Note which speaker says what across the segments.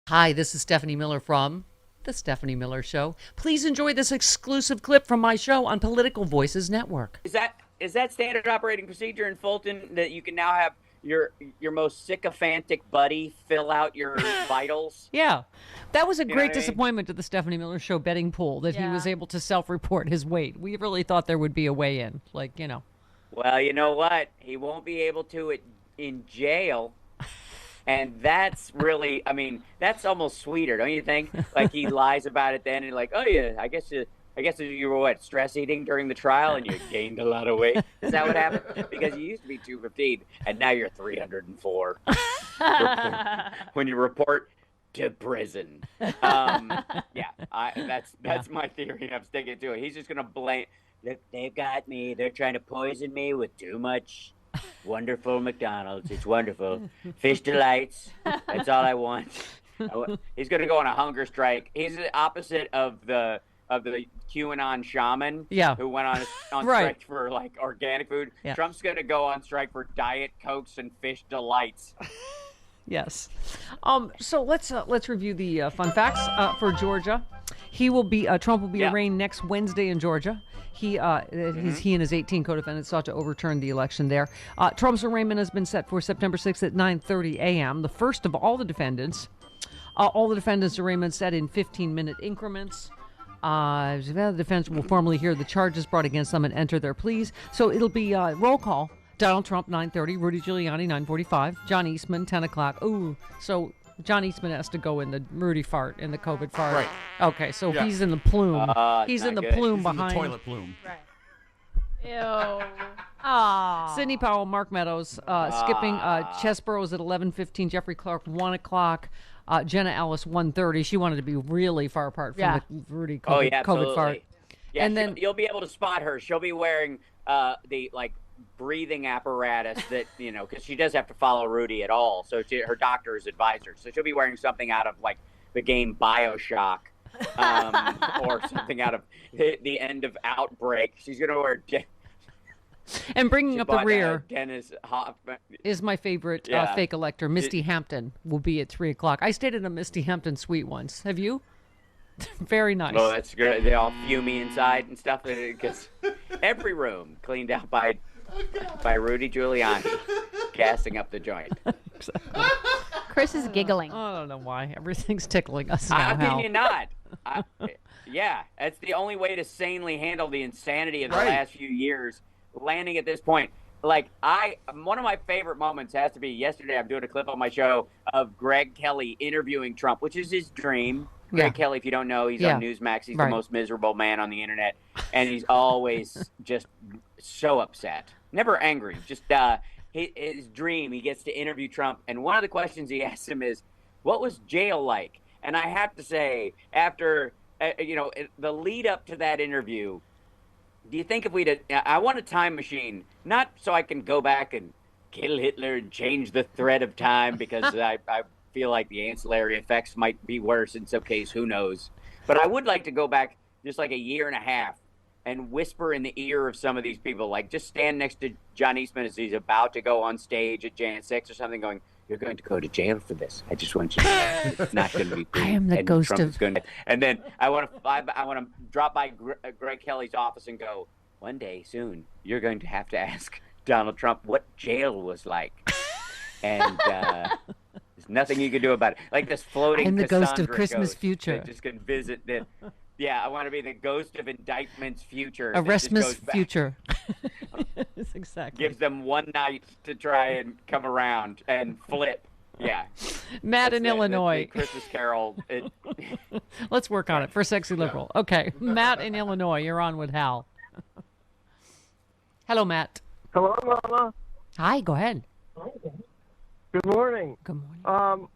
Speaker 1: Hi, this is Stephanie Miller from The Stephanie Miller Show. Please enjoy this exclusive clip from my show on Political Voices Network.
Speaker 2: Is that standard operating procedure in Fulton that you can now have your most sycophantic buddy fill out your vitals?
Speaker 1: Yeah, that was a
Speaker 2: You know
Speaker 1: great
Speaker 2: what I mean?
Speaker 1: disappointment to the Stephanie Miller Show betting pool that he was able to self-report his weight. We really thought there would be a weigh-in,
Speaker 2: Well, you know what? He won't be able to in jail. And that's really, I mean, that's almost sweeter, don't you think? Like he lies about it then and like, oh yeah, I guess you were what, stress eating during the trial and you gained a lot of weight. Is that what happened? Because you used to be 215 and now you're 304 when you report to prison. That's my theory. I'm sticking to it. He's just gonna blame. Look, they've got me. They're trying to poison me with too much wonderful McDonald's. It's wonderful. Fish delights. That's all I want. He's going to go on a hunger strike. He's the opposite of the QAnon shaman who went on strike for like organic food. Yeah. Trump's going to go on strike for Diet Cokes and fish delights.
Speaker 1: Yes. So let's review the fun facts for Georgia. Trump will be arraigned next Wednesday in Georgia. He and his 18 co-defendants sought to overturn the election there. Trump's arraignment has been set for September 6th at 9:30 a.m. The first of all the defendants. All the defendants' arraignments set in 15-minute increments. The defense will formally hear the charges brought against them and enter their pleas. So it'll be roll call. Donald Trump, 9:30. Rudy Giuliani, 9:45. John Eastman, 10 o'clock. Ooh, so John Eastman has to go in the Rudy fart, in the COVID fart.
Speaker 3: Right.
Speaker 1: Okay, so he's in the plume. He's in the plume
Speaker 3: He's
Speaker 1: behind.
Speaker 3: in the toilet plume.
Speaker 4: Right. Ew. Aww.
Speaker 1: Sidney Powell, Mark Meadows, skipping Chesborough's at 11:15. Jeffrey Clark, 1 o'clock. Jenna Ellis, 1:30. She wanted to be really far apart from the Rudy COVID fart.
Speaker 2: Yeah,
Speaker 1: and then
Speaker 2: you'll be able to spot her. She'll be wearing the breathing apparatus that, because she does have to follow Rudy at all. So her doctor is advised her. So she'll be wearing something out of like the game BioShock or something out of the end of Outbreak. She's going to wear...
Speaker 1: And bringing up the rear
Speaker 2: Dennis Hoffman
Speaker 1: is my favorite fake elector. Misty Hampton will be at 3 o'clock. I stayed at a Misty Hampton suite once. Have you? Very nice.
Speaker 2: Oh, that's great. They all fumey inside and stuff because every room cleaned out by Rudy Giuliani, gassing up the joint.
Speaker 4: Chris is giggling.
Speaker 1: I don't know why. Everything's tickling us now.
Speaker 2: How can you not? That's the only way to sanely handle the insanity of the last few years. Landing at this point, one of my favorite moments has to be yesterday. I'm doing a clip on my show of Greg Kelly interviewing Trump, which is his dream. Greg Kelly, if you don't know, he's on Newsmax. He's the most miserable man on the internet, and he's always just so upset, never angry. Just his dream. He gets to interview Trump, and one of the questions he asks him is, "What was jail like?" And I have to say, after the lead up to that interview. Do you think if I want a time machine, not so I can go back and kill Hitler and change the thread of time because I feel like the ancillary effects might be worse in some case, who knows. But I would like to go back just like a year and a half and whisper in the ear of some of these people, like just stand next to John Eastman as he's about to go on stage at Jan 6 or something going, "You're going to go to jail for this. I just want you to know it's not going to be good."
Speaker 1: I am the ghost of...
Speaker 2: And then I want to drop by Greg Kelly's office and go, "One day soon, you're going to have to ask Donald Trump what jail was like." And there's nothing you can do about it. Like this floating
Speaker 1: I'm the ghost of
Speaker 2: Cassandra
Speaker 1: Christmas
Speaker 2: ghost
Speaker 1: future.
Speaker 2: that just can visit the... Yeah, I want to be the ghost of indictment's future.
Speaker 1: Erasmus future. It's exactly.
Speaker 2: Gives them one night to try and come around and flip. Yeah.
Speaker 1: Matt in Illinois.
Speaker 2: The Christmas Carol.
Speaker 1: Let's work on it for Sexy Liberal. Okay. Matt in Illinois, you're on with Hal. Hello, Matt.
Speaker 5: Hello, Mama.
Speaker 1: Hi, go ahead.
Speaker 5: Good morning.
Speaker 1: Good morning.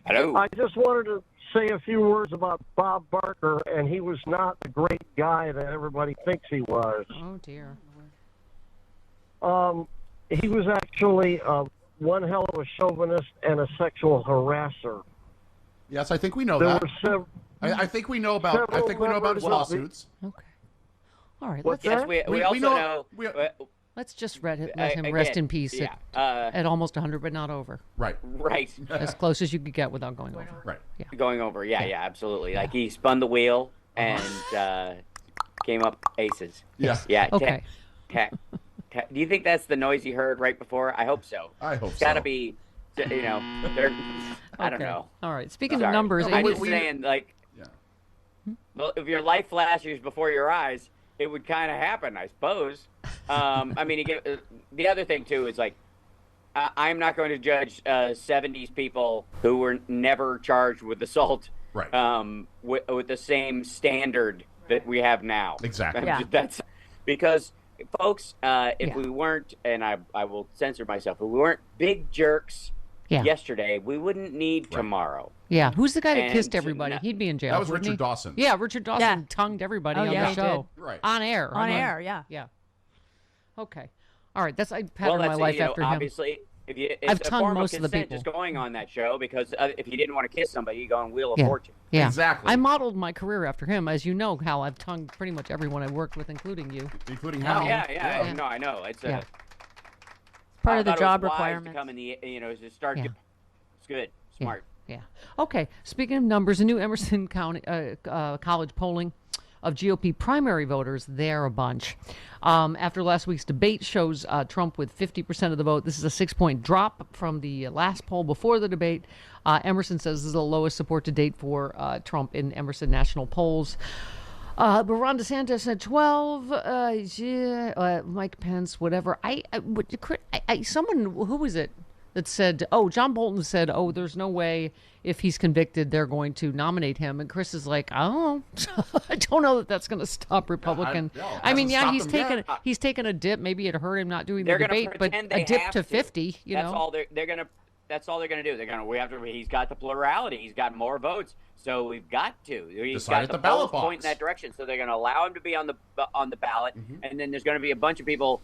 Speaker 2: Hello.
Speaker 5: I just wanted to say a few words about Bob Barker, and he was not the great guy that everybody thinks he was.
Speaker 1: Oh, dear.
Speaker 5: He was actually one hell of a chauvinist and a sexual harasser.
Speaker 3: Yes, I think we know
Speaker 5: There
Speaker 3: that.
Speaker 5: were
Speaker 3: I think we know about. I think we know about his lawsuits.
Speaker 1: Okay. All right.
Speaker 5: What's
Speaker 1: Let's.
Speaker 5: that?
Speaker 2: Yes, we
Speaker 3: We
Speaker 2: also
Speaker 3: know-
Speaker 2: know.
Speaker 3: we-
Speaker 1: Let's just let him rest in peace at almost 100, but not over.
Speaker 3: Right.
Speaker 2: Right.
Speaker 1: As close as you could get without going over.
Speaker 3: Right.
Speaker 1: Yeah.
Speaker 2: Going over. Yeah, absolutely. Like he spun the wheel and came up aces.
Speaker 3: Yeah.
Speaker 2: Yeah.
Speaker 1: Okay.
Speaker 2: Do you think that's the noise he heard right before? I hope so.
Speaker 3: I hope
Speaker 2: It's got to
Speaker 3: so.
Speaker 2: be, I don't know.
Speaker 1: All right. Speaking of
Speaker 2: Sorry.
Speaker 1: numbers,
Speaker 2: I'm just saying, like,
Speaker 3: Yeah.
Speaker 2: well, if your life flashes before your eyes, it would kind of happen, I suppose. I mean, the other thing, too, is like, I'm not going to judge 70s people who were never charged with assault
Speaker 3: Right.
Speaker 2: with the same standard that we have now.
Speaker 3: Exactly.
Speaker 4: Yeah.
Speaker 2: That's because, folks, if we weren't, and I will censor myself, if we weren't big jerks yesterday, we wouldn't need tomorrow.
Speaker 1: Yeah. Who's the guy that
Speaker 2: And
Speaker 1: kissed everybody? He'd be in jail.
Speaker 3: That was
Speaker 1: wouldn't
Speaker 3: Richard
Speaker 1: he?
Speaker 3: Dawson.
Speaker 1: Yeah, Richard Dawson tongued everybody on
Speaker 4: yeah,
Speaker 1: the
Speaker 4: he
Speaker 1: show.
Speaker 3: did. Right.
Speaker 1: On air.
Speaker 4: On air, yeah.
Speaker 1: Yeah. Okay. All right. I
Speaker 2: Well,
Speaker 1: patterned my
Speaker 2: that's
Speaker 1: life after him.
Speaker 2: obviously, it's
Speaker 1: I've
Speaker 2: a
Speaker 1: tongued
Speaker 2: form
Speaker 1: most
Speaker 2: of
Speaker 1: of the
Speaker 2: consent
Speaker 1: people.
Speaker 2: just going on that show because if you didn't want to kiss somebody, you go on Wheel of
Speaker 1: Yeah.
Speaker 2: Fortune.
Speaker 1: Yeah.
Speaker 3: Exactly.
Speaker 1: I modeled my career after him. As you know, Hal, I've tongued pretty much everyone I've worked with, including you.
Speaker 3: Including
Speaker 1: Oh,
Speaker 3: Hal.
Speaker 2: Yeah. No, I know. It's
Speaker 1: Yeah.
Speaker 4: Part
Speaker 2: I
Speaker 4: of the
Speaker 2: thought it
Speaker 4: job
Speaker 2: was wise to
Speaker 4: requirements.
Speaker 2: come in the, to start.
Speaker 1: Yeah.
Speaker 2: It's good, smart.
Speaker 1: Yeah. Okay. Speaking of numbers, a new Emerson County College polling of GOP primary voters, they're a bunch. After last week's debate shows Trump with 50% of the vote. This is a 6-point drop from the last poll before the debate. Emerson says this is the lowest support to date for Trump in Emerson national polls. But Ron DeSantis at 12, Mike Pence, whatever. Someone, who was it that said, John Bolton said, there's no way if he's convicted, they're going to nominate him. And Chris is like, I don't know that that's going to stop Republican. I mean, he's taken a dip. Maybe it hurt him not doing the debate, but a dip to 50,
Speaker 2: That's all they're going to. That's all they're going to do. We have to. He's got the plurality. He's got more votes, so we've got to. He's
Speaker 3: Decide
Speaker 2: got
Speaker 3: at
Speaker 2: the
Speaker 3: the ballot
Speaker 2: polls
Speaker 3: box.
Speaker 2: point in that direction. So they're going to allow him to be on the ballot, and then there's going to be a bunch of people.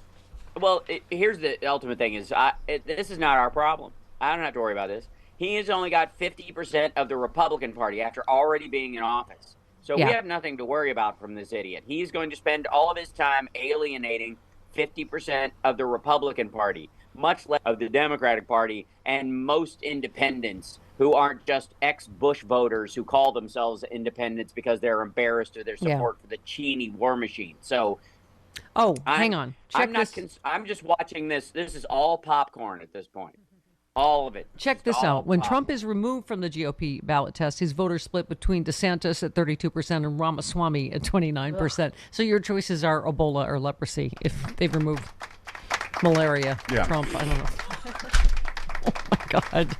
Speaker 2: Well, here's the ultimate thing: is this is not our problem. I don't have to worry about this. He has only got 50% of the Republican Party after already being in office. So we have nothing to worry about from this idiot. He's going to spend all of his time alienating 50% of the Republican Party, much less of the Democratic Party, and most independents who aren't just ex-Bush voters who call themselves independents because they're embarrassed of their support for the Cheney war machine. So,
Speaker 1: hang on.
Speaker 2: I'm just watching this. This is all popcorn at this point. All of it.
Speaker 1: Check this out. When Trump is removed from the GOP ballot test, his voters split between DeSantis at 32% and Ramaswamy at 29%. So your choices are Ebola or leprosy if they've removed malaria. Trump, I don't know. Oh, my God.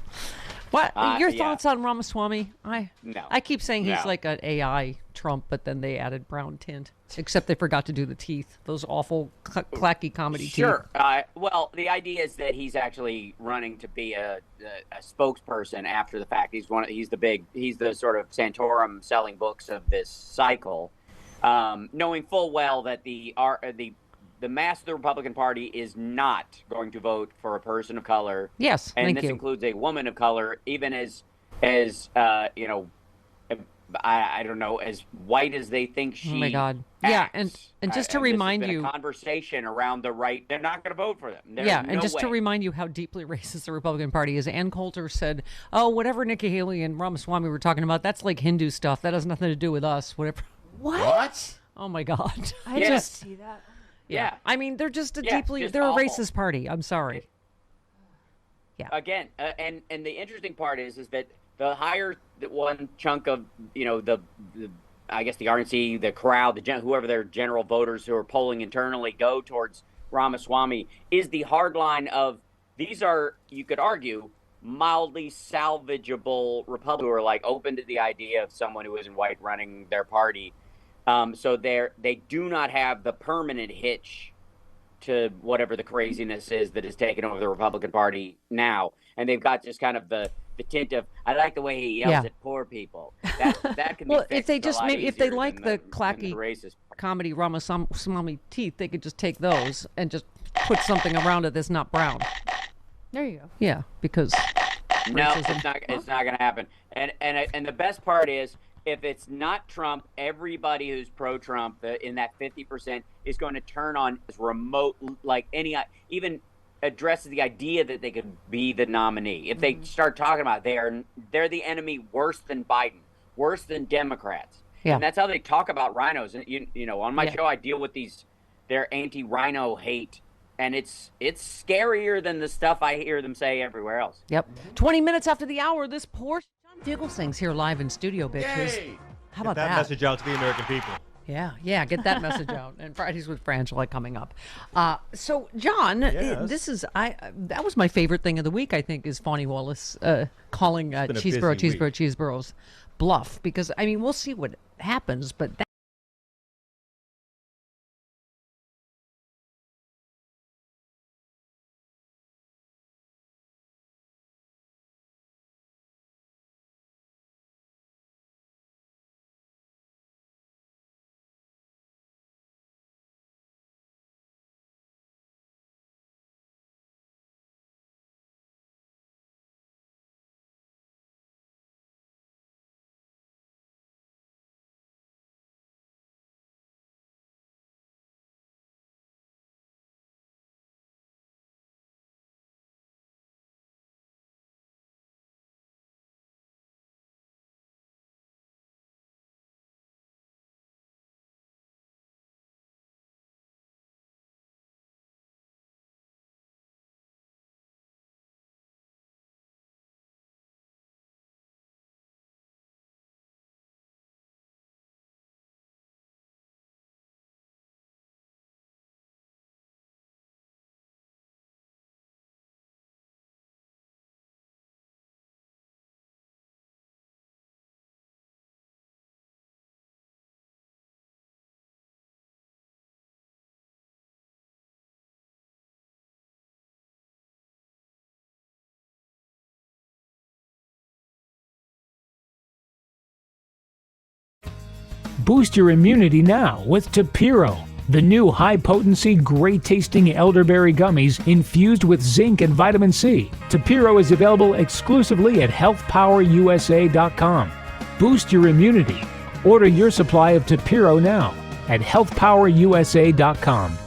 Speaker 1: What? Your thoughts on Ramaswamy?
Speaker 2: No.
Speaker 1: I keep saying he's like an AI Trump, but then they added brown tint. Except they forgot to do the teeth. Those awful clacky comedy teeth.
Speaker 2: Sure. Well, the idea is that he's actually running to be a spokesperson after the fact. He's the sort of Santorum selling books of this cycle, knowing full well that the mass of the Republican Party is not going to vote for a person of color.
Speaker 1: Yes,
Speaker 2: and this includes a woman of color, even as I don't know, as white as they think she.
Speaker 1: Oh my God!
Speaker 2: Acts.
Speaker 1: Yeah, and just to remind
Speaker 2: this has been
Speaker 1: you,
Speaker 2: a conversation around the right, they're not going to vote for them.
Speaker 1: To remind you how deeply racist the Republican Party is. Ann Coulter said, whatever Nikki Haley and Ramaswamy were talking about, that's like Hindu stuff. That has nothing to do with us. Whatever.
Speaker 3: What?
Speaker 1: Oh my God!
Speaker 4: I just see that.
Speaker 2: Yeah.
Speaker 1: I mean, they're just
Speaker 2: they're
Speaker 1: a racist party. I'm sorry. Yeah.
Speaker 2: Again, and the interesting part is that the higher one chunk of the I guess the RNC, the crowd, whoever their general voters who are polling internally go towards Ramaswamy is the hard line of these are, you could argue, mildly salvageable Republicans who are like open to the idea of someone who isn't white running their party. So they do not have the permanent hitch to whatever the craziness is that has taken over the Republican Party now. And they've got just kind of the tint of, I like the way he yells at poor people. That can be fixed
Speaker 1: if they just if they like the clacky
Speaker 2: racist
Speaker 1: comedy Ramaswamy teeth, they could just take those and just put something around it that's not brown.
Speaker 4: There you go.
Speaker 1: Yeah, because
Speaker 2: no,
Speaker 1: racism.
Speaker 2: it's not going to happen. And the best part is if it's not Trump, everybody who's pro-Trump in that 50% is going to turn on as remote, like any, even addresses the idea that they could be the nominee. If they start talking about they're the enemy worse than Biden, worse than Democrats.
Speaker 1: Yeah.
Speaker 2: And that's how they talk about rhinos. And you know, on my show, I deal with their anti-rhino hate. And it's scarier than the stuff I hear them say everywhere else.
Speaker 1: Yep. 20 minutes after the hour, this poor John Digglesing's here live in studio, bitches.
Speaker 3: Yay!
Speaker 1: How about
Speaker 6: that message out to the American people.
Speaker 1: Yeah, get that message out. And Fridays with Frangela coming up. So, John,
Speaker 6: Yes.
Speaker 1: that was my favorite thing of the week, I think, is Fani Wallace calling
Speaker 6: been a
Speaker 1: Cheeseborough's bluff. Because, I mean, we'll see what happens, but
Speaker 7: Boost your immunity now with Tapiro, the new high-potency, great-tasting elderberry gummies infused with zinc and vitamin C. Tapiro is available exclusively at healthpowerusa.com. Boost your immunity. Order your supply of Tapiro now at healthpowerusa.com.